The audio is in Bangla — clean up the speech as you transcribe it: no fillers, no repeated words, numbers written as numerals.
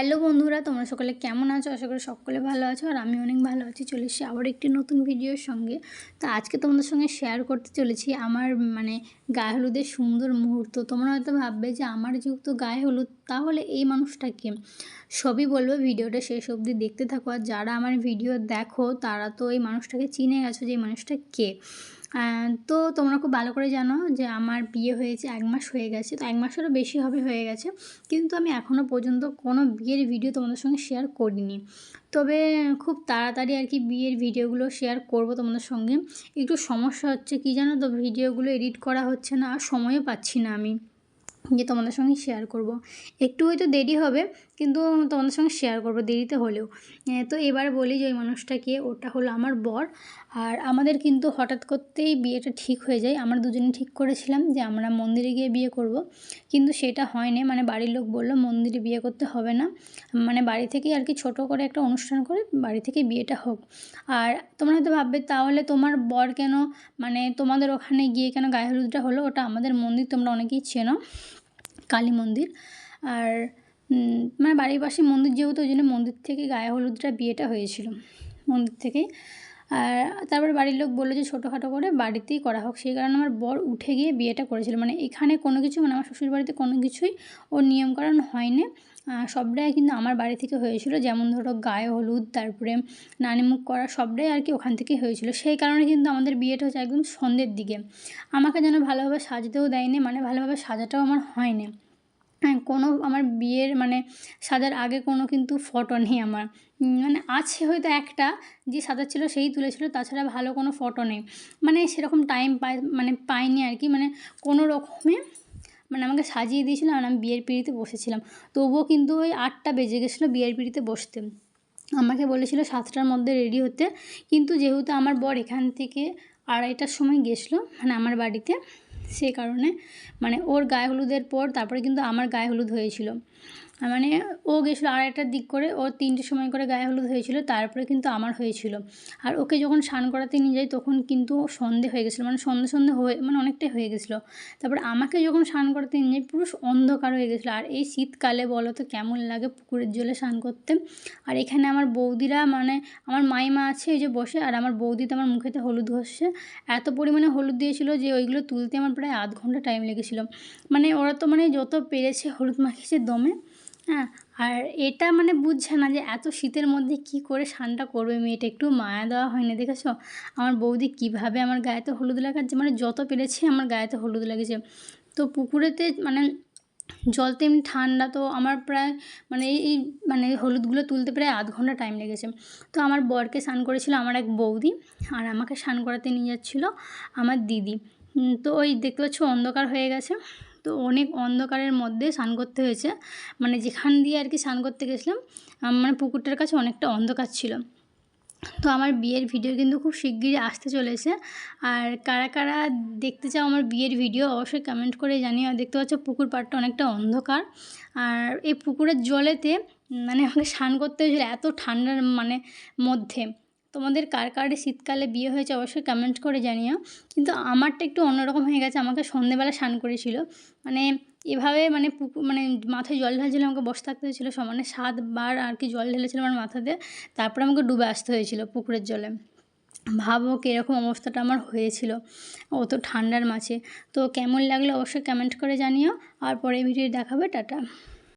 হ্যালো বন্ধুরা, তোমরা সকলে কেমন আছো? আশা করি সকলে ভালো আছো আর আমি অনেক ভালো আছি। চলে এসেছি আবার একটি নতুন ভিডিওর সঙ্গে। তো আজকে তোমাদের সঙ্গে শেয়ার করতে চলেছি আমার গায়ে হলুদের সুন্দর মুহূর্ত। তোমরা হয়তো ভাববে যে আমার যেহেতু গায়ে হলুদ, তাহলে এই মানুষটা কে? সবই বলবো, ভিডিওটা শেষ অবধি দেখতে থাকো। আর যারা আমার ভিডিও দেখো তারা তো এই মানুষটাকে চিনে গেছো যে এই মানুষটা কে। তো তোমরা খুব ভালো করে জানো যে আমার বিয়ে হয়েছে 1 মাস হয়ে গেছে। তো 1 মাসেরও বেশি হয়ে গেছে। কিন্তু আমি এখনও পর্যন্ত কোনো বিয়ের ভিডিও তোমাদের সঙ্গে শেয়ার করিনি। তবে খুব তাড়াতাড়ি আর কি বিয়ের ভিডিওগুলো শেয়ার করব তোমাদের সঙ্গে। একটু সমস্যা হচ্ছে কী জানো তো, ভিডিওগুলো এডিট করা হচ্ছে না আর সময়ও পাচ্ছি না আমি যে তোমাদের সঙ্গে শেয়ার করব। একটু হয়তো দেরি হবে, কিন্তু তোমাদের সঙ্গে শেয়ার করব দেরিতে হলেও। তো এবার বলি যে ওই মানুষটা কে, ওটা হলো আমার বর। আর আমাদের কিন্তু হঠাৎ করতেই বিয়েটা ঠিক হয়ে যায়। আমরা দুজনে ঠিক করেছিলাম যে আমরা মন্দিরে গিয়ে বিয়ে করব, কিন্তু সেটা হয়নি। বাড়ির লোক বলল মন্দিরে বিয়ে করতে হবে না, বাড়ি থেকেই আর কি ছোটো করে একটা অনুষ্ঠান করে বাড়ি থেকে বিয়েটা হোক। আর তোমরা হয়তো ভাববে তাহলে তোমার বর কেন তোমাদের ওখানে গিয়ে কেন গায়ে হলুদটা হলো? ওটা আমাদের মন্দির, তোমরা অনেকেই চেনো, কালী মন্দির। আর বাড়ির পাশে মন্দির যেহেতু, ওই জন্য মন্দির থেকে গায়ে হলুদটা বিয়েটা হয়েছিল, মন্দির থেকেই। আর তারপরে বাড়ির লোক বললো যে ছোটোখাটো করে বাড়িতেই করা হোক, সেই কারণে আমার বর উঠে গিয়ে বিয়েটা করেছিল। এখানে কোনো কিছু আমার শ্বশুর বাড়িতে কোনো কিছুই ওর নিয়মকানুন হয়নি। সবটাই কিন্তু আমার বাড়ি থেকে হয়েছিল। যেমন ধরো গায়ে হলুদ, তারপরে নানিমুখ করা, সবটাই আর কি ওখান থেকেই হয়েছিল। সেই কারণে কিন্তু আমাদের বিয়েটা হচ্ছে একদম সন্ধ্যের দিকে। আমাকে যেন ভালোভাবে সাজতেও দেয়নি, ভালোভাবে সাজাটাও আমার হয়নি। হ্যাঁ, কোনো আমার বিয়ের সাজার আগে কোনো কিন্তু ফটো নেই আমার। আছে হয়তো একটা যে সাজাচ্ছিল সেই তুলেছিল, তাছাড়া ভালো কোনো ফটো নেই। সেরকম টাইম পাইনি আর কি। কোনো রকমে আমাকে সাজিয়ে দিয়েছিল আর আমি বিয়ের পিঁড়িতে বসেছিলাম। তবুও কিন্তু ওই 8টা বেজে গেছিলো বিয়ের পিঁড়িতে বসতে। আমাকে বলেছিল 7টার মধ্যে রেডি হতে, কিন্তু যেহেতু আমার বর এখান থেকে 2:30টার সময় গেছিলো আমার বাড়িতে, সেই কারণে ওর গায়ে হলুদের পর তারপরে কিন্তু আমার গায়ে হলুদ হয়েছিল। ও গেছিলো 2:30টার দিক করে, ওর 3টের সময় করে গায়ে হলুদ হয়েছিল, তারপরে কিন্তু আমার হয়েছিল। আর ওকে যখন স্নান করাতে নিয়ে যাই তখন কিন্তু সন্ধে হয়ে গেছিলো, সন্ধে হয়ে অনেকটাই হয়ে গেছিলো। তারপর আমাকে যখন স্নান করাতে নিয়ে যাই পুরো অন্ধকার হয়ে গেছিলো। আর এই শীতকালে বলো তো কেমন লাগে পুকুরের জলে স্নান করতে। আর এখানে আমার বৌদিরা আমার মাইমা আছে এই যে বসে, আর আমার বৌদি তো আমার মুখেতে হলুদ ঘষছে। এত পরিমাণে হলুদ দিয়েছিল যে ওইগুলো তুলতে আমার প্রায় আধ ঘন্টা টাইম লেগেছিলো। ওরা তো যত পেরেছে হলুদ মাখিয়েছে দমে। হ্যাঁ, আর এটা বুঝছে না যে এত শীতের মধ্যে কি করে স্নানটা করবে মেয়েটা, একটু মায়া দেওয়া হয়নি। দেখেছো আমার বৌদি কীভাবে আমার গায়েতে হলুদ লাগাচ্ছে, যত পেরেছে আমার গায়েতে হলুদ লেগেছে। তো পুকুরেতে জল তো এমনি ঠান্ডা, তো আমার প্রায় এই হলুদগুলো তুলতে প্রায় আধ ঘন্টা টাইম লেগেছে। তো আমার বরকে স্নান করেছিল আমার এক বৌদি, আর আমাকে স্নান করাতে নিয়ে যাচ্ছিলো আমার দিদি। তো ওই দেখতে পাচ্ছ অন্ধকার হয়ে গেছে, তো অনেক অন্ধকারের মধ্যে স্নান করতে হয়েছে। যেখান দিয়ে আর কি স্নান করতে গেছিলাম পুকুরটার কাছে অনেকটা অন্ধকার ছিল। তো আমার বিয়ের ভিডিও কিন্তু খুব শিগগিরই আসতে চলেছে। আর কারা কারা দেখতে চাও আমার বিয়ের ভিডিও অবশ্যই কমেন্ট করে জানিও। আর দেখতে পাচ্ছ পুকুর পাড়টা অনেকটা অন্ধকার, আর এই পুকুরের জলেতে আমাকে স্নান করতে হয়েছিল এত ঠান্ডার মধ্যে। তোমাদের কার কার শীতকালে বিয়ে হয়েছে অবশ্যই কমেন্ট করে জানিও। কিন্তু আমারটা একটু অন্যরকম হয়ে গেছে, আমাকে সন্ধেবেলা স্নান করেছিল। এভাবে মাথায় জল ঢালছিল, আমাকে বসে থাকতে হয়েছিলো 7 বার আর কি জল ঢেলেছিল আমার মাথাতে। তারপরে আমাকে ডুবে আসতে হয়েছিল পুকুরের জলে। ভাবো কীরকম অবস্থাটা আমার হয়েছিল অত ঠান্ডার মাঝে। তো কেমন লাগলো অবশ্যই কমেন্ট করে জানিও। আর পরে ভিডিও দেখাবে। টাটা।